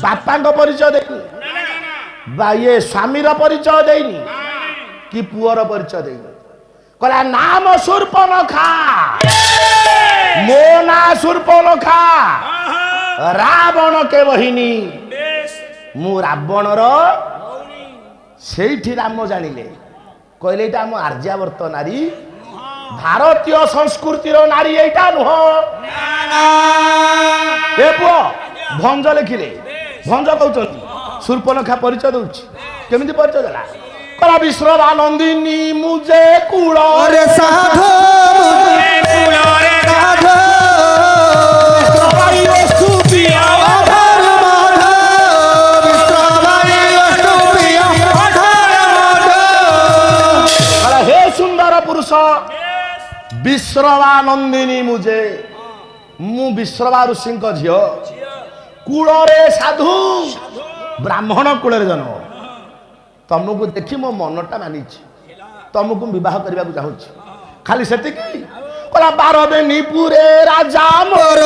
ବାପାଙ୍କ ପରିଚୟ ଦେଇନି ବା ଇଏ ସ୍ୱାମୀର ପରିଚୟ ଦେଇନି କି ପୁଅର ପରିଚୟ ଦେଇନି କହିଲା ନାମ ଶୂର୍ପଣଖା ମୋ ନା ଶୂର୍ପଣଖା ରାବଣ କେ ବହିନି ମୁଁ ରାବଣର ସେଇଠି ରାମ ଜାଣିଲେ କହିଲେ ଏଇଟା ଆମ ଆର୍ଯ୍ୟାବର୍ତ୍ତ ନାରୀ ଭାରତୀୟ ସଂସ୍କୃତିର ନାରୀ ଏଇଟା ନୁହଁ ଏ ପୁଅ ଭଞ୍ଜ ଲେଖିଲେ ଭଞ୍ଜ କହୁଛନ୍ତି ଶୂର୍ପଣଖା ପରିଚୟ ଦଉଛି କେମିତି ପରିଚୟ ଦେଲା କହିଲା ବିଶ୍ରବାନନ୍ଦିନୀ ମୁଁ ଯେ କୂଳରେ ସାଧୁ हे सुंदर पुरुष विश्रवानंदिनी मुझे मु विश्रवा ऋषि झील कूଳରେ साधु ब्राह्मण कूल जन्म तुमको देखी मो मनटा मानिछि तुमको विवाह करने को चाहूँ खाली से कहला 12 बेनीपुरे राजा मोर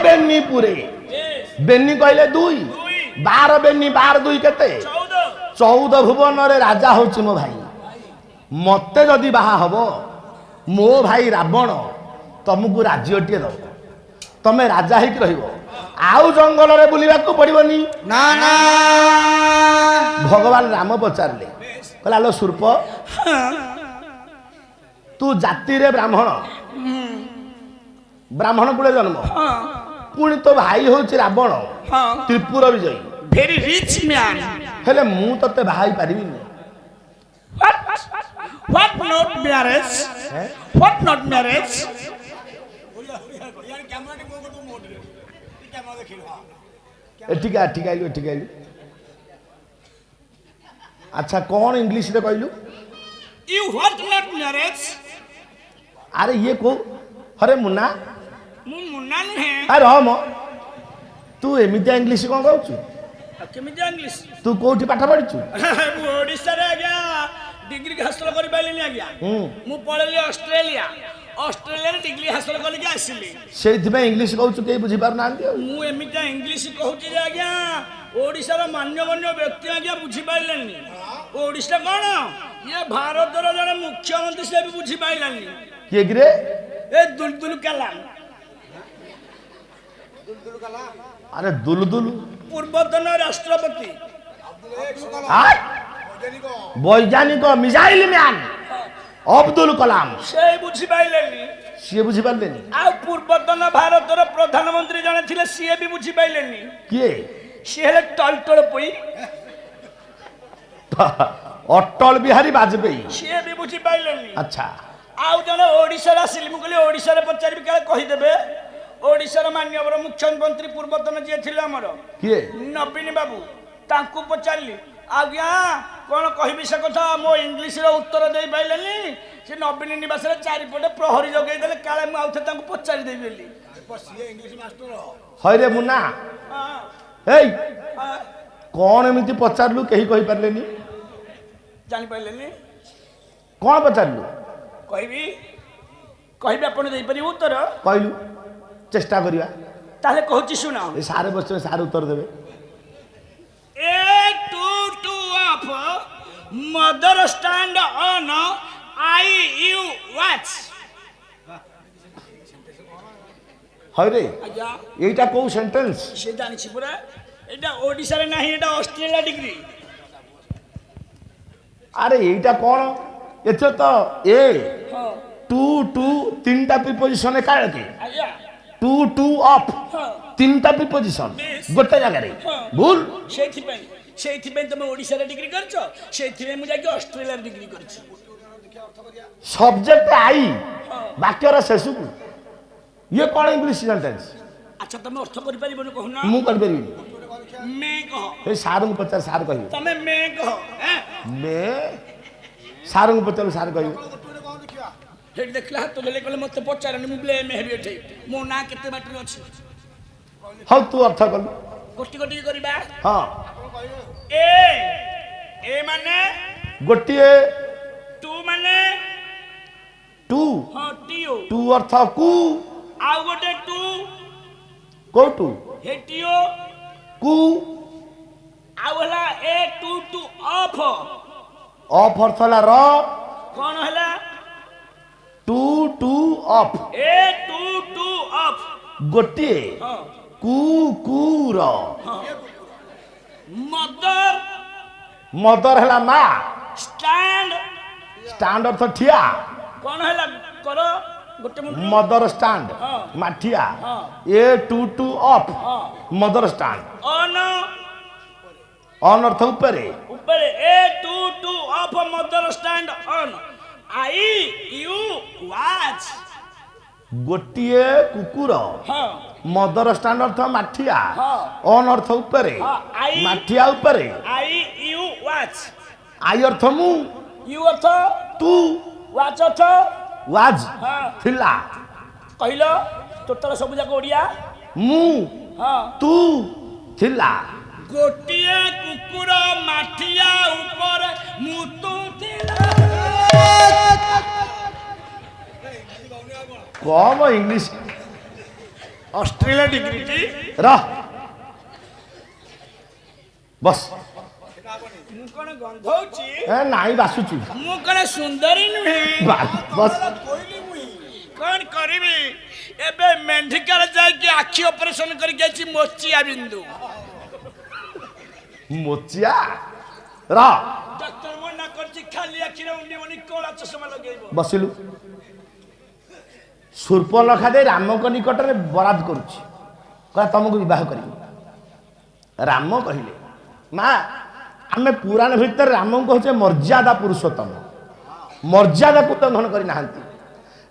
बेनीपुरे बेनी कहले 2 12 बेनी 12 2 केते 14 भुवन रे राजा होची मो भाई मते जदि बाहा हबो मो भाई रावण तुमको राज्यटीए दब तमे राजा हिक रहिबो आउ जंगल रे बुलिबा को पड़िबनी ना ना भगवान राम पचारले कहला लो सूर्प तू जाति रे ब्राह्मण ब्राह्मण कुले जन्म पुणी तो भाई होची रावण त्रिपुर विजयी वेरी रिच मैन हेले मु तते भाई परिबिनी What not marriage? What not marriage? ठीक है अच्छा कौन इंग्लिश रे कहलु You what not marriage? अरे ये को अरे मुन्ना मुन्ना नहीं अरे हम तू एमितिया इंग्लिश कौन कहू केमिति इंग्लिश तू कोठी पाठ पढ़िछु ओडिसा रे आज्ञा डिग्री हासिल कर पाइलेनी आज्ञा मु पढले ऑस्ट्रेलिया ऑस्ट्रेलिया रे डिग्री हासिल करके आसिली सेइथि में इंग्लिश कहू के बुझी पार नांती मु एमितिया इंग्लिश कहूची जे आज्ञा ओडिसा रो मान्यगण्य व्यक्ति आज्ञा बुझी पाइलेनी ओडिसा कोन ये भारत रो जने मुख्यमंत्री से भी बुझी पाइलानी के गिरे ए दुलदुल कलाम अरे दुलदुल पूर्वतन राष्ट्रपति वैज्ञानिक मिसाइल मैन अब्दुल कलाम से बुझी पाइलेनी सी बुझी पारलेनी आ पूर्वतन भारत रो प्रधानमंत्री जने थिले सी भी बुझी पाइलेनी किए सी हेले टलटल पई अटल बिहारी वाजपेयी सी भी बुझी पाइलेनी अच्छा आउ जने ओडिसा रा सिली मु कहले ओडिसा रे पचारि काले कहि देबे ओडिसा रा माननीय मुख्यमंत्री पूर्वतन जे थिले हमर किए नवीन बाबू तांकू पचारली आज्ञा कौन कहबी से कथा मो इंग्लिश रे उत्तर दे पाइलेनी से नवीन निवास रे चारिपटे प्रहरी जगै देले काले मु आउथे तांकू पचारि देई बेली सी इंग्लिश मास्टर हय रे मुन्ना एई कौन एमिति पचारलु केही कहि पारलेनी जानि पाइलेनी कौन पचारलु कहबी अपन देई परिबो उत्तर कहलु चेष्टा करिया ताले कहूची सुना ए सारे बच्चे सारे उत्तर देबे ए टू टू ऑफ mother stand on I you watch हय रे आज्ञा एटा को सेंटेंस से जानि छि पुरा एटा ओडिसा रे नाही एटा ऑस्ट्रेलिया डिग्री अरे एटा कौन एथे तो ए हां टू टू तीनटा प्रीपोजिशन काहे के आज्ञा टू टू ऑफ हां तीनटा प्रीपोजिशन गोटे जगह रे भूल सेथि पे तुम ओडिसा रे डिग्री करछो सेथि में मु जाके ऑस्ट्रेलिया रे डिग्री करछि सब्जेक्ट आई वाक्य रा शेष को ये कौन इंग्लिश सेंटेंस अच्छा तुम अर्थ करि परिबो न कहू ना मु कर परिबी मैं कह ए सार को पचार सार कहियो तमे मैं कह हैं मैं सार को पचार सार कहियो हेड देखला तो ले कहले मते पचारनी मु ब्लेम हेबी एठे मो ना केते बाटर अछि हौ तू अर्थ कर गोटी गोटी करबा हां ए ए माने गोटिए टू माने टू हां टीओ टू अर्थ कु आउ गोटे टू कोटू हेटियो कु आउ हला ए टू टू ऑफ ऑफ अर्थ ला र कौन हला टू टू ऑफ ए टू टू ऑफ गोटिए हां कु कु र मदर मदर हला मा स्टैंड स्टैंड अर्थ ठिया कौन हला करो गोटे मुंड मदर स्टैंड हाँ। माठिया हाँ। ए टू टू ऑफ हां मदर स्टैंड ऑन ऑन अर्थ ऊपर ऊपर ए टू टू ऑफ mother stand on I you watch गोटिए कुकुर हां मदर स्टैंड अर्थ माठिया हाँ। ऑन अर्थ ऊपर हाँ, आई- माठिया ऊपर आई यू वॉच आई अर्थ मु यू अर्थ तू वॉच अर्थ वाज हाँ थिला कहलो टोटल सब जाक ओडिया मु हाँ तू थिला गोटिए कुकुर माठिया ऊपर मुतु थिला कम इंग्लिश ऑस्ट्रेलिया डिग्री जी रह बस मु कोन गंधौची ए नाई बासुची मु कोन सुंदरी नुहे बस कौन करिबी एबे मेंढिकल जाय कि आखी ऑपरेशन करि गेछि मोचिया बिंदु मोचिया रह डॉक्टर मना करछि खाली आखी रे उंडी उनी कोला चश्मा लगेइबो बसिलु सूर्पनखा दे रामक निकटरे बराद करुछि कहला तुमको विवाह करी राम कहिले माँ आमे पुराण भितर राम को होचे मर्यादा पुरुषोत्तम मर्यादा को उल्लंघन करी नाहंती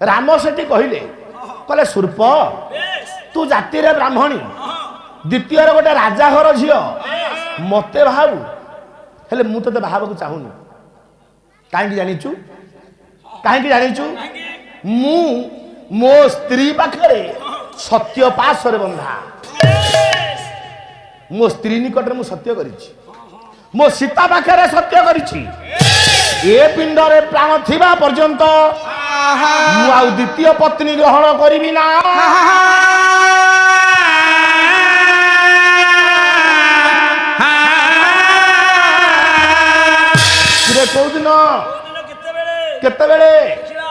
राम सेठी कहिले कहले सूर्प बेस तू जाति रे ब्राह्मणी द्वितीय रे गोटे राजा घर झियो मते बाहाबू हेले मु तते बाहाबू चाहुनी काहेकि जानिचु काहेकि जानिचु मु मो स्त्री पाखरे सत्य पाशरे बंधा मो स्त्री निकटरे मु सत्य करिछि मो सीता पाखरे सत्य करिछि ए पिंडरे प्राण थिबा पर्यंत मु आउ द्वितीय पत्नी ग्रहण करिबि ना कोउ दिन दिन केते बेले केते बेले देखिला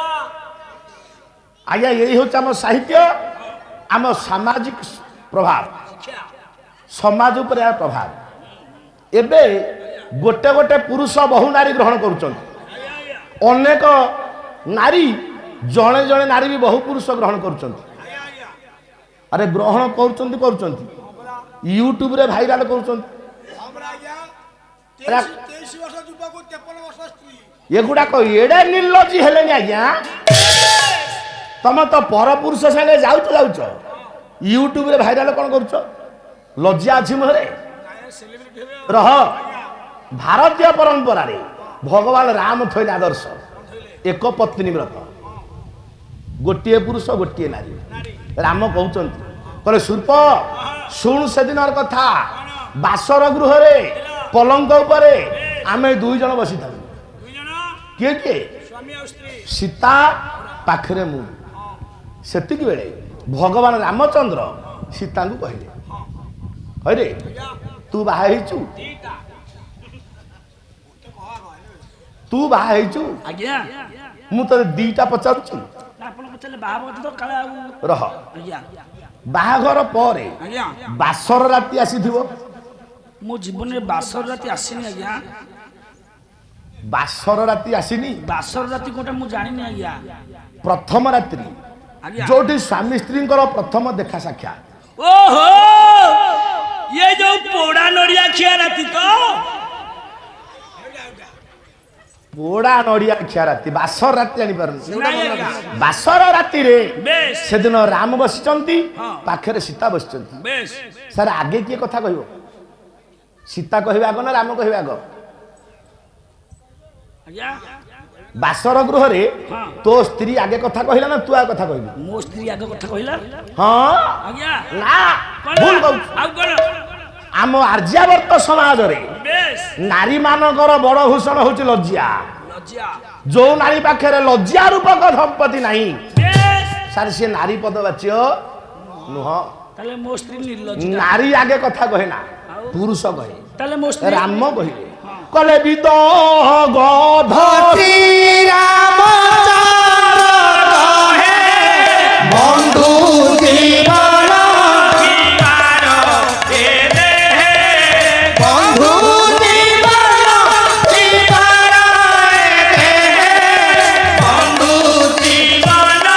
आज्ञा यही हूँ आम साहित्य आम सामाजिक प्रभाव देखिला समाज उपर यार प्रभाव एबे गोटे गोटे पुरुष बहु नारी ग्रहण करुचंती आया आया अनेक नारी जड़े जड़े नारी भी बहु पुरुष ग्रहण करुचंती आया आया अरे ग्रहण करुचंती करुचंती यूट्यूब रे भाइराल करुचंती हमरा आज्ञा रा- 23 वर्ष युवक 53 वर्ष स्त्री एगुड़ाक एडे निर्लजी हेलेनि आज्ञा तमे तो पर पुरुष संगे जाउच जाउच यूट्यूब रे भाइराल कौन करुच लज्जा अछि मुहरे आया सेलिब्रिटी हेबे रह भारतीय परंपरा रे भगवान राम थैले आदर्श एक पत्नी व्रत गोटिए पुरुष गोटिए नारी राम कहउचंती कहले सूर्प शुण से दिनर कथा बासर गृह रे पलंक उपरे आमे दुई जन बसी थाउ दुई जन किए किए स्वामी और स्त्री सीता पाखरे मु सेतिकी बेले भगवान रामचंद्र सीता को कहले हरे तू बाहा हेचु दीटा तू बाहा हेचु आज्ञा मु तो दीटा पचारुछु आपण पचले बाबत तो काले आउ रह आज्ञा बाहाघर परे आज्ञा बासर राति आसीथिबो मो जीवन में बासर राति आसीनी आज्ञा बासर राति आसीनी बासर राति कोटा मु जानिनी आज्ञा प्रथम रात्रि आज्ञा जोठी स्वामी स्त्री प्रथम देखा साक्षात ओहो ये जो पोड़ा नड़िया खिया राति तो पोड़ा नड़िया खिया राति बासर राति जानी नहीं आज्ञा पारन बासर राति रे बेस सेदिन राम बसिचंती हाँ। पाखरे सीता बसिचंती बेस सर आगे किए कथा कहबो सीता कहबे आग ना राम कहबे आग आज्ञा बासर गृह रे हाँ। तो स्त्री आगे कथा कहला ना तू आगे कथा कहबी मो स्त्री आगे कथा कहला हाँ आज्ञा ना भूल कहू आउ कोन आम आर्यावर्त समाज रे ନାରୀ ମାନଙ୍କର ବଡ ଭୂଷଣ ହଉଛି ଲଜ୍ଜା। ଲଜ୍ଜା ଯୋଉ ନାରୀ ପାଖରେ ଲଜ୍ଜା ରୂପକ ସମ୍ପତ୍ତି ନାହିଁ ସାର୍ ସିଏ ନାରୀ ପଦବାଚ୍ୟ ନୁହଁ। ତାହେଲେ ମୋ ସ୍ତ୍ରୀ ନିର୍ଲଜ୍ଜ। ନାରୀ ଆଗେ କଥା କହେ ନା, ପୁରୁଷ କହେ। ତାହେଲେ ମୋ ସ୍ତ୍ରୀ ରାମ କହିଲେ କଲେ ବିଦ ଗଧ ରାମ ବନ୍ଧୁ ଜୀବନ ବନ୍ଧୁ ଜୀବନ ବନ୍ଧୁ ଜୀବନ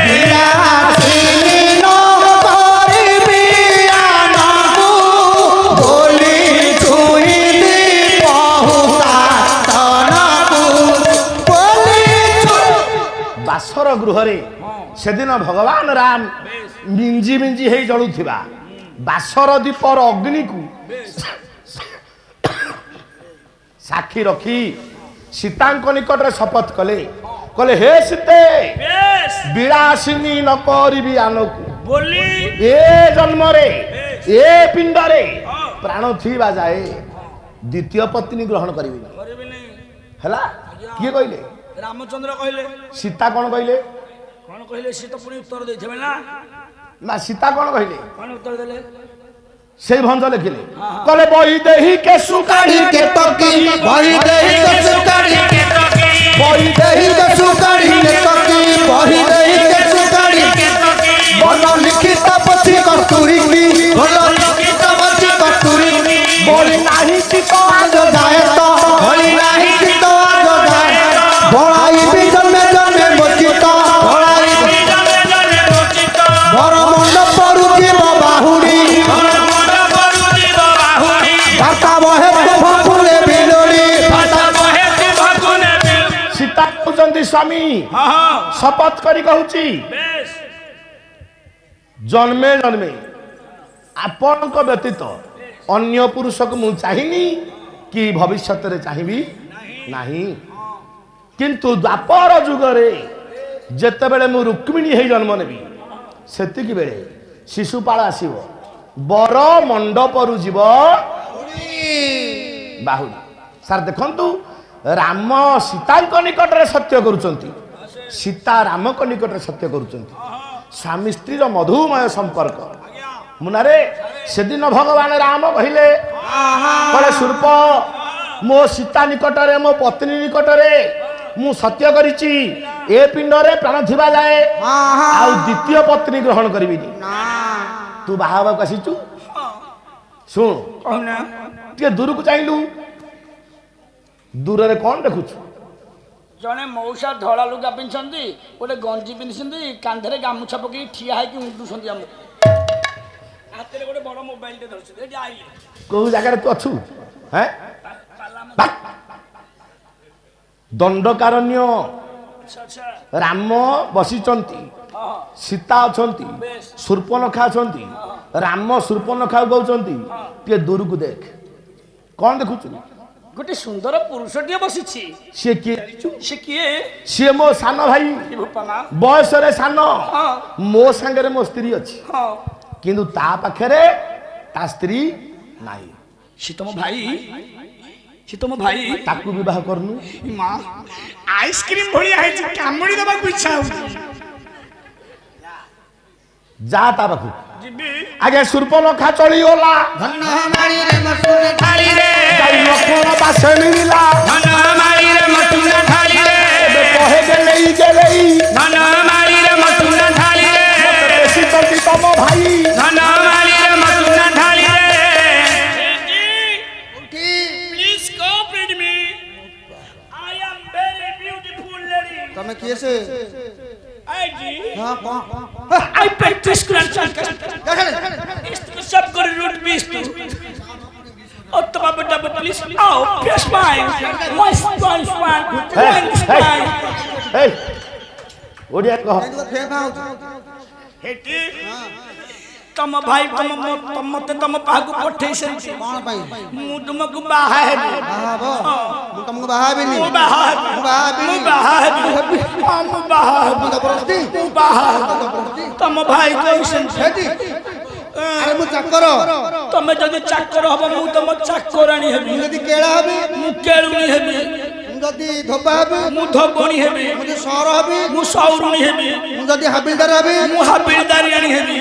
ବିଳାସିନୀ ନ କରିବି ଆନକୁ ବୋଲି ଛୁଇଁଲି ବହୁତାତନକୁ ବୋଲି ବାସର ଗୃହରେ ସେଦିନ ଭଗବାନ ରାମ ମିଞ୍ଜି ମିଞ୍ଜି ହେଇ ଜଳୁଥିବା ବାସର ଦୀପର ଅଗ୍ନିକୁ ସାକ୍ଷୀ ରଖି ସୀତାଙ୍କ ନିକଟରେ ଶପଥ କଲେ କହିଲେ ହେ ସୀତେ ବିଳାସିନୀ ନ କରିବି ଆନକୁ ବୋଲି ଏ ଜନ୍ମରେ ଏ ପିଣ୍ଡରେ ପ୍ରାଣ ଥିବା ଯାଏ ଦ୍ୱିତୀୟ ପତ୍ନୀ ଗ୍ରହଣ କରିବିନି। କରିବିନି। ହେଲା କିଏ କହିଲେ? ରାମଚନ୍ଦ୍ର କହିଲେ। ସୀତା କଣ କହିଲେ? କଣ କହିଲେ? ସେ ତ ପୁଣି ଉତ୍ତର ଦେଇଥିବେ ନା। ନା ସୀତା କଣ କହିଲେ? କଣ ଉତ୍ତର ଦେଲେ? ସେଇ ଭଞ୍ଜ ଲେଖିଲେ କହିଲେ ବହି ଦେହି କେଶୁ କାଢି କେତକୀ ବହି ଦେଇ କେଶୁ କାଢି ବହି ଦେଇ କେଶୁ କାଢି କେତକୀ ବହି ଦେଇ କେଶୁ କାଢି ଭଲ ଲିଖିତ ପଛି କସ୍ତୁରୀ ଭଲ ଲିଖିତ ପଛି କସ୍ତୁରୀ ବଳି ନାହିଁ ଚିତ ଆଜ ଯାଏ ତ ଭଳି ନାହିଁ ଚିତ ଆଜ ଯାଏ ବଳାଇବି ଜନ୍ମେ ଜନ୍ମେ ମୋଚିତ ବଳାଇବି ଭର ମଣ୍ଡ ପଡୁଥିବ ବାହୁଡି ଭାତା ବହେ ଫଗୁନେ ବିଲୁଡି ସୀତା କହୁଛନ୍ତି ସ୍ୱାମୀ ଶପଥ କରି କହୁଛି ଜନ୍ମେ ଜନ୍ମେ ଆପଣଙ୍କ ବ୍ୟତୀତ ଅନ୍ୟ ପୁରୁଷକୁ ମୁଁ ଚାହିଁନି କି ଭବିଷ୍ୟତରେ ଚାହିଁବି ନାହିଁ। କିନ୍ତୁ ଦ୍ୱାପର ଯୁଗରେ ଯେତେବେଳେ ମୁଁ ରୁକ୍ମିଣୀ ହେଇ ଜନ୍ମ ନେବି ସେତିକି ବେଳେ ଶିଶୁପାଳ ଆସିବ ବର ମଣ୍ଡପରୁ ଯିବ ବାହୁଡା। ସାର୍ ଦେଖନ୍ତୁ ରାମ ସୀତାଙ୍କ ନିକଟରେ ସତ୍ୟ କରୁଛନ୍ତି, ସୀତା ରାମଙ୍କ ନିକଟରେ ସତ୍ୟ କରୁଛନ୍ତି। ସ୍ୱାମୀ ସ୍ତ୍ରୀର ମଧୁମୟ ସମ୍ପର୍କ ମୁନାରେ ସେଦିନ ଭଗବାନ ରାମ କହିଲେ କହିଲେ ଶୂର୍ପ ମୋ ସୀତା ନିକଟରେ ମୋ ପତ୍ନୀ ନିକଟରେ ମୁଁ ସତ୍ୟ କରିଛି ଏ ପିଣ୍ଡରେ ପ୍ରାଣ ଥିବା ଯାଏ ଆଉ ଦ୍ୱିତୀୟ ପତ୍ନୀ ଗ୍ରହଣ କରିବିନି। ତୁ ବାହା ହେବାକୁ ଆସିଛୁ ଶୁଣ କହୁନା ଟିକେ ଦୂରକୁ ଚାହିଁଲୁ ଦୂରରେ କଣ ଦେଖୁଛୁ? ଜଣେ ମଉସା ଧଳା ଲୁଗା ପିନ୍ଧୁଛନ୍ତି, ଗୋଟେ ଗଞ୍ଜି ପିନ୍ଧିଛନ୍ତି, କାନ୍ଧରେ ଗାମୁଛା ପକେଇ ଠିଆ ହେଇକି ଉଣ୍ଡୁଛନ୍ତି ଆମକୁ, ହାତରେ ଗୋଟେ ବଡ ମୋବାଇଲଟେ ଧରୁଛନ୍ତି। ଏଠି ଆଇଲେ କୋଉ ଜାଗାରେ ତୁ ଅଛୁ? ଦଣ୍ଡକାରଣ୍ୟ ରାମ ବସିଛନ୍ତି, ସୀତା ଅଛନ୍ତି, ଶୂର୍ପଣଖା ଅଛନ୍ତି। ରାମ ଶୂର୍ପଣଖା କହୁଛନ୍ତି ଟିକେ ଦୂରକୁ ଦେଖ। କଣ ଦେଖୁଛୁ? ଗୋଟେ ସୁନ୍ଦର ପୁରୁଷଟିଏ ବସିଛି। ସିଏ କିଏ? ସେ କିଏ? ସିଏ ମୋ ସାନ ଭାଇ, ଭୋପାମା ବୟସରେ ସାନ। ହଁ ମୋ ସାଙ୍ଗରେ ମୋ ସ୍ତ୍ରୀ ଅଛି, ହଁ କିନ୍ତୁ ତା ପାଖରେ ତା ସ୍ତ୍ରୀ ନାହିଁ। ସେ ତମ ଭାଇ? ସେ ତମ ଭାଇ? ତାକୁ ବିବାହ କରୁନୁ। ମା ଆଇସ୍କ୍ରିମ ଭଳିଆ ହେଇଛି, କାମୁଡି ଦବାକୁ ଇଚ୍ଛା ହଉଛି। ଯା ତା ପାଖକୁ। ଯିବି। ଆଜ୍ଞା ଶୂର୍ପଣଖା ଚଳିଗଲା, ଲକ୍ଷ୍ମଣ ବାସେ ମିଳିଲା, ଏବେ କହେ ଗେଲେଇ ଗେଲେଇ ବେଶିଛନ୍ତି ତମ ଭାଇ। Please cooperate me. I am very beautiful lady. ତମେ କିଏ ସେ? I practice Quran. सब कर रूट बीस तो तो बाबा डबल प्लीज आओ प्रेस माय माय स्पाइन ହେଇ ଓଡ଼ିଆ କହ। हेटी तम भाई तम मते तम पागु पठेई सेंती କଣ ପାଇଁ मु तुमको बाहा है ବାହା ହବ? ମୁଁ ତମକୁ ବାହା ହେବିନି। मु बाहा है ମୁଁ ବାହା ହେବିନି। मु बाहा है मु बाहा है ଜବରଦସ୍ତି मु बाहा है तम भाई को सेंती ହେଠି আরে মু চাকর ତମେ ଯଦି ଚାକର ହବ ମୁଁ ତମ ଚାକରାଣୀ ହେବି ମୁଁ ଯଦି କେଳା ହେବି ମୁଁ କେଳୁଣୀ ହେବି ମୁଁ ଯଦି ଧୋବା ହେବି ମୁଁ ଧବଣୀ ହେବି ମୁଁ ଯଦି ସହର ହେବି ମୁଁ ସୌରୁଣୀ ହେବି ମୁଁ ଯଦି ହାବିଲଦାର ହେବି ମୁଁ ହାବିଲଦାରିଆଣୀ ହେବି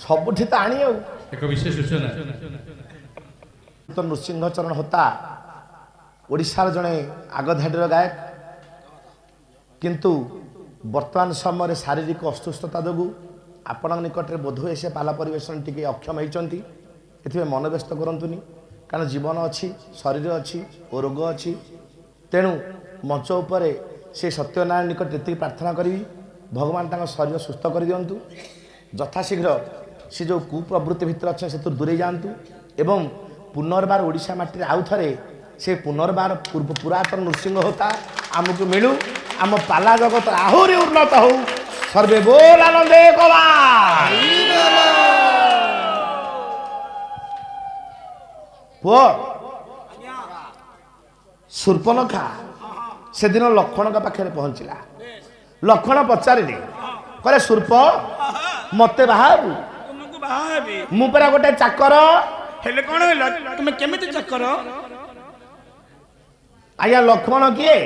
ସବୁଠି ତ ଆଣି ଆଉ ଏକ ବିଶେଷ ସୂଚନା ତ ନୃସିଂହ ଚରଣ ହୋତା ଓଡ଼ିଶାର ଜଣେ ଆଗଧାଡ଼ିର ଗାୟକ କିନ୍ତୁ ବର୍ତ୍ତମାନ ସମୟରେ ଶାରୀରିକ ଅସୁସ୍ଥତା ଯୋଗୁଁ ଆପଣଙ୍କ ନିକଟରେ ବୋଧହୁଏ ସେ ପାଲା ପରିବେଷଣ ଟିକେ ଅକ୍ଷମ ହୋଇଛନ୍ତି। ଏଥିପାଇଁ ମନ ବ୍ୟସ୍ତ କରନ୍ତୁନି, କାରଣ ଜୀବନ ଅଛି, ଶରୀର ଅଛି ଓ ରୋଗ ଅଛି। ତେଣୁ ମଞ୍ଚ ଉପରେ ସେ ସତ୍ୟନାରାୟଣ ନିକଟରେ ଏତିକି ପ୍ରାର୍ଥନା କରିବି, ଭଗବାନ ତାଙ୍କ ଶରୀର ସୁସ୍ଥ କରିଦିଅନ୍ତୁ, ଯଥାଶୀଘ୍ର ସେ ଯେଉଁ କୁପ୍ରବୃତ୍ତି ଭିତରେ ଅଛନ୍ତି ସେଥିରୁ ଦୂରେଇ ଯାଆନ୍ତୁ ଏବଂ ପୁନର୍ବାର ଓଡ଼ିଶା ମାଟିରେ ଆଉ ଥରେ ସେ ପୁନର୍ବାର ପୁରାତନ ନୃସିଂହ ହୋତା ଆମକୁ ମିଳୁ, ଆମ ପାଲା ଜଗତ ଆହୁରି ଉନ୍ନତ ହଉ। ସର୍ବେ ବୋଲ ଆନନ୍ଦେ କବା। ପୁଅ ଶୂର୍ପଣଖା ସେଦିନ ଲକ୍ଷ୍ମଣଙ୍କ ପାଖରେ ପହଞ୍ଚିଲା। ଲକ୍ଷ୍ମଣ ପଚାରିଲେ, କହିଲେ ଶୂର୍ପ ମତେ ବାହାବୁ? ତୁମକୁ ବାହା ହେବି। ମୁଁ ପରା ଗୋଟେ ଚାକର। ହେଲେ କଣ ହେଲା, ତୁମେ କେମିତି ଚାକର? ଆଜ୍ଞା ଲକ୍ଷ୍ମଣ କିଏ,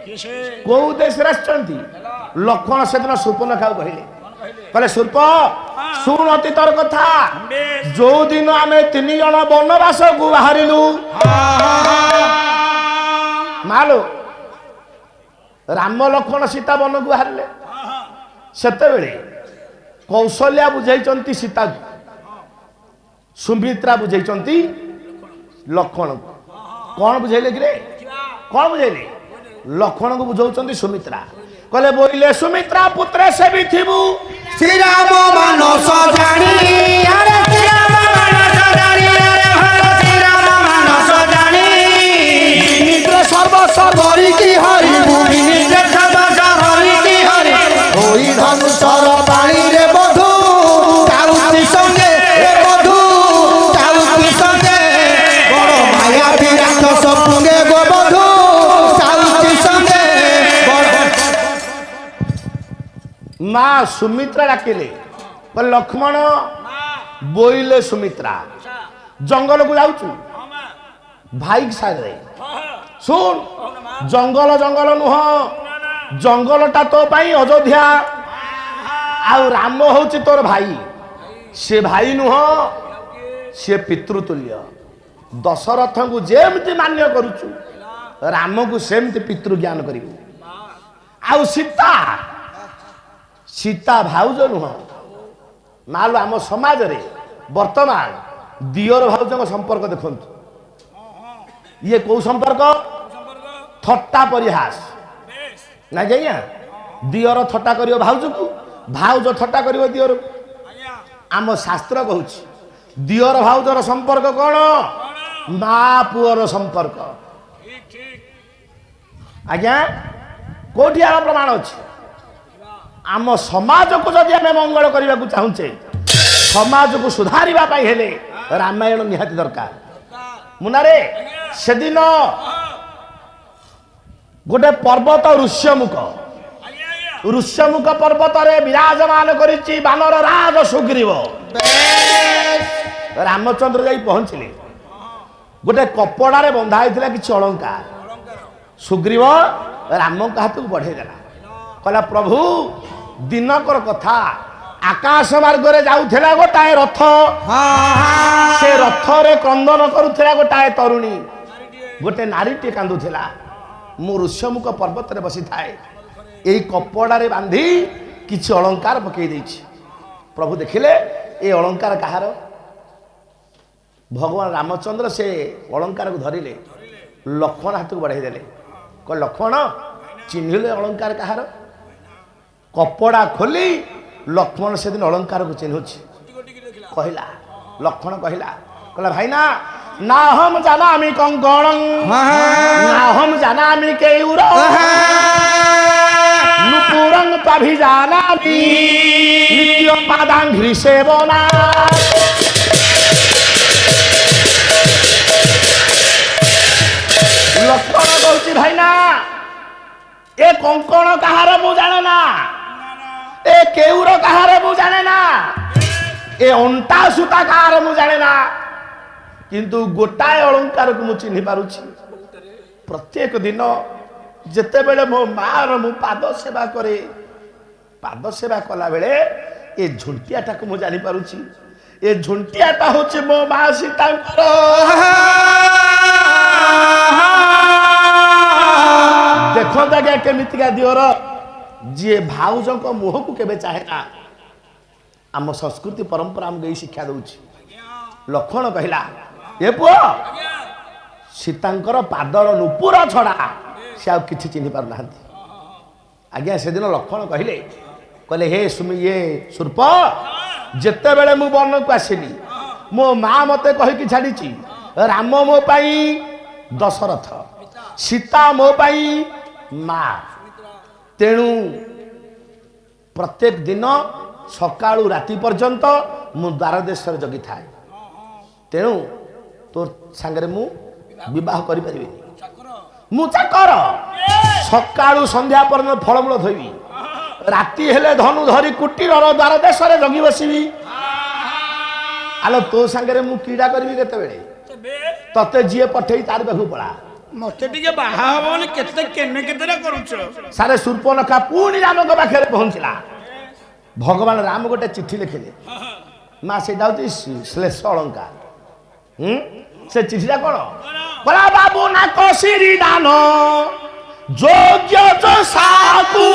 କିଏ ସେ? କୋଉ ଦେଶରେ ଆସିଛନ୍ତି? ଲକ୍ଷ୍ମଣ ସେଦିନ ଶୂର୍ପଣଖାକୁ କହିଲେ, କହିଲେ ଶୂର୍ପ ଶୁଣ ଅତି ତୋର କଥା। ଯୋଉ ଦିନ ଆମେ 3 ଜଣ ବନବାସକୁ ବାହାରିଲୁ, ମାଲୋ ରାମ ଲକ୍ଷ୍ମଣ ସୀତା ବନକୁ ବାହାରିଲେ, ସେତେବେଳେ କୌଶଲ୍ୟା ବୁଝେଇଛନ୍ତି ସୀତାକୁ, ସୁମିତ୍ରା ବୁଝେଇଛନ୍ତି ଲକ୍ଷ୍ମଣକୁ। କଣ ବୁଝେଇଲେ କିରେ, କଣ ବୁଝେଇଲେ? ଲକ୍ଷ୍ମଣକୁ ବୁଝାଉଛନ୍ତି ସୁମିତ୍ରା, କହିଲେ ବୋଇଲେ ସୁମିତ୍ରା ପୁତ୍ରେ ସେବି ଥିବୁ ଶ୍ରୀରାମ ମାନସ ଜାଣି ଆରେ ଶ୍ରୀରାମ ମାନସ ଜାଣି ଆରେ ଭଲ ଶ୍ରୀରାମ ମାନସ ଜାଣି ନିଜ ସର୍ବସ୍ୱ ଧରିକି ହରିବୁ ନିଜ ସର୍ବସ୍ୱ ଧରିକି ହରି ହୋଇ ଧନୁଷର ପାଣିରେ ବଧୁ ଚାଉତି ସଙ୍ଗେ ବଧୁ ଚାଉତି ସଙ୍ଗେ ବଡ଼ ମାୟା ବିରାଟ ସପୁଙ୍ଗେ ଗୋ ବଧୁ ଚାଉତି ସଙ୍ଗେ ବଡ଼ ମା ସୁମିତ୍ରା ଡାକିଲେ, କହିଲେ ଲକ୍ଷ୍ମଣ ବୋଇଲେ ସୁମିତ୍ରା ଜଙ୍ଗଲକୁ ଯାଉଛୁ ଭାଇ ସାଙ୍ଗରେ। ଶୁଣ ଜଙ୍ଗଲ ଜଙ୍ଗଲ ନୁହଁ, ଜଙ୍ଗଲଟା ତୋ ପାଇଁ ଅଯୋଧ୍ୟା, ଆଉ ରାମ ହଉଛି ତୋର ଭାଇ। ସେ ଭାଇ ନୁହଁ, ସେ ପିତୃତୁଲ୍ୟ। ଦଶରଥଙ୍କୁ ଯେମିତି ମାନ୍ୟ କରୁଛୁ ରାମକୁ ସେମିତି ପିତୃ ଜ୍ଞାନ କରିବୁ। ଆଉ ସୀତା, ସୀତା ଭାଉଜ ନୁହଁ ମାଲୋ। ଆମ ସମାଜରେ ବର୍ତ୍ତମାନ ଦିଅର ଭାଉଜଙ୍କ ସମ୍ପର୍କ ଦେଖନ୍ତୁ, ଇଏ କୋଉ ସମ୍ପର୍କ? ଥଟ୍ଟା ପରିହାସ ନାଇଁ ଆଜ୍ଞା। ଦିଅର ଥଟ୍ଟା କରିବ ଭାଉଜକୁ, ଭାଉଜ ଥଟ୍ଟା କରିବ ଦିଅରକୁ। ଆମ ଶାସ୍ତ୍ର କହୁଛି ଦିଅର ଭାଉଜର ସମ୍ପର୍କ କଣ? ମା ପୁଅର ସମ୍ପର୍କ। ଆଜ୍ଞା କୋଉଠି ଆମ ପ୍ରମାଣ ଅଛି? ଆମ ସମାଜକୁ ଯଦି ଆମେ ମଙ୍ଗଳ କରିବାକୁ ଚାହୁଁଛେ, ସମାଜକୁ ସୁଧାରିବା ପାଇଁ ହେଲେ ରାମାୟଣ ନିହାତି ଦରକାର। ମୁନାରେ ସେଦିନ ଗୋଟେ ପର୍ବତ ଋଷ୍ୟମୁଖ, ଋଷ୍ୟମୁଖ ପର୍ବତରେ ବିରାଜମାନ କରିଛି ବାନର ରାଜ ସୁଗ୍ରୀବ। ରାମଚନ୍ଦ୍ର ଯାଇ ପହଞ୍ଚିଲେ, ଗୋଟେ କପଡ଼ାରେ ବନ୍ଧା ହେଇଥିଲା କିଛି ଅଳଙ୍କାର। ସୁଗ୍ରୀବ ରାମଙ୍କ ହାତକୁ ବଢେଇ ଦେଲା, କହିଲା ପ୍ରଭୁ ଦିନକର କଥା, ଆକାଶ ମାର୍ଗରେ ଯାଉଥିଲା ଗୋଟାଏ ରଥ, ସେ ରଥରେ କ୍ରନ୍ଦନ କରୁଥିଲା ଗୋଟାଏ ତରୁଣୀ, ଗୋଟେ ନାରୀଟିଏ କାନ୍ଦୁଥିଲା। ମୁଁ ଋଷ୍ୟମୁଖ ପର୍ବତରେ ବସିଥାଏ, ଏଇ କପଡ଼ାରେ ବାନ୍ଧି କିଛି ଅଳଙ୍କାର ପକେଇ ଦେଇଛି। ପ୍ରଭୁ ଦେଖିଲେ ଏ ଅଳଙ୍କାର କାହାର? ଭଗବାନ ରାମଚନ୍ଦ୍ର ସେ ଅଳଙ୍କାରକୁ ଧରିଲେ, ଲକ୍ଷ୍ମଣ ହାତକୁ ବଢେଇ ଦେଲେ, କହିଲେ ଲକ୍ଷ୍ମଣ ଚିହ୍ନିଲେ ଅଳଙ୍କାର କାହାର? କପଡ଼ା ଖୋଲି ଲକ୍ଷ୍ମଣ ସେଦିନ ଅଳଙ୍କାରକୁ ଚିହ୍ନୁଛି। କହିଲା ଲକ୍ଷ୍ମଣ କହିଲା, କହିଲା ଭାଇନା ନାହମ ଜାନାମି କଙ୍କଣଂ ନାହମ ଜାନାମି କେଉର নুপুরং পাভিজানামি নিত্য পাদাঙ্ঘ্রি সেবনা। লক্ষ্মণ কହୁଛି ଭାଇନା ଏ କଙ୍କଣ କାହାର ମୁଁ ଜାଣେ ନା, ଏ କେଉର କାହାର ମୁଁ ଜାଣେ ନା, ଏ ଅଣ୍ଟା ସୂତା କାହାର ମୁଁ ଜାଣେ ନା, କିନ୍ତୁ ଗୋଟାଏ ଅଳଙ୍କାରକୁ ମୁଁ ଚିହ୍ନି ପାରୁଛି। ପ୍ରତ୍ୟେକ ଦିନ ଯେତେବେଳେ ମୋ ମାର ମୁଁ ପାଦ ସେବା କରେ, ପାଦ ସେବା କଲା ବେଳେ ଏ ଝୁଣ୍ଟିଆଟାକୁ ମୁଁ ଜାଣିପାରୁଛି। ଏ ଝୁଣ୍ଟିଆଟା ହଉଛି ମୋ ମା ସୀତାଙ୍କର। ଦେଖନ୍ତୁ ଆଜ୍ଞା କେମିତିକା ଦିଅର, ଯିଏ ଭାଉଜଙ୍କ ମୁହଁକୁ କେବେ ଚାହେଁ ନା। ଆମ ସଂସ୍କୃତି ପରମ୍ପରା ଆମକୁ ଏଇ ଶିକ୍ଷା ଦଉଛି। ଲକ୍ଷ୍ମଣ କହିଲା, ଏ ପୁଅ, ସୀତାଙ୍କର ପାଦର ନୂପୁର ଛଡ଼ା ସେ ଆଉ କିଛି ଚିହ୍ନି ପାରୁନାହାନ୍ତି। ଆଜ୍ଞା ସେଦିନ ଲକ୍ଷ୍ମଣ କହିଲେ ହେ ଇଏ ଶୂର୍ପ, ଯେତେବେଳେ ମୁଁ ବନକୁ ଆସିଲି ମୋ ମା ମତେ କହିକି ଛାଡ଼ିଛି, ରାମ ମୋ ପାଇଁ ଦଶରଥ, ସୀତା ମୋ ପାଇଁ ମା। ତେଣୁ ପ୍ରତ୍ୟେକ ଦିନ ସକାଳୁ ରାତି ପର୍ଯ୍ୟନ୍ତ ମୁଁ ଦ୍ୱାର ଦେଶରେ ଜଗିଥାଏ। ତେଣୁ ତୋ ସାଙ୍ଗରେ ମୁଁ ବିବାହ କରିପାରିବିନି। ମୁଁ ଚାକର, ସକାଳୁ ସନ୍ଧ୍ୟା ପର୍ଯ୍ୟନ୍ତ ଫଳମୂଳ ଧୋଇବି, ରାତି ହେଲେ ଧନୁ ଧରି କୁଟୀରର ଦ୍ୱାର ଦେଶରେ ଜଗି ବସିବି। ଆଲୋ ତୋ ସାଙ୍ଗରେ ମୁଁ କ୍ରୀଡ଼ା କରିବି କେତେବେଳେ? ତତେ ଯିଏ ପଠେଇ ତାରି ପାଖକୁ ପଳା। ମତେ ଟିକେ ବାହା ହବନି, କେତେ କେତେଟା କରୁଛ? ସାରେ ଶୂର୍ପଣଖା ପୁଣି ରାମଙ୍କ ପାଖରେ ପହଞ୍ଚିଲା। ଭଗବାନ ରାମ ଗୋଟେ ଚିଠି ଲେଖିଲେ। ମା ସେଇଟା ହଉଛି ଶ୍ଲେଷ ଅଳଙ୍କାର। ସେ ଚିଠିଟା କଣ? କଳା ବାବୁ ନାକ ସିରି ଦାନ ଯୋଗ୍ୟ ଯୋ ସାକୁ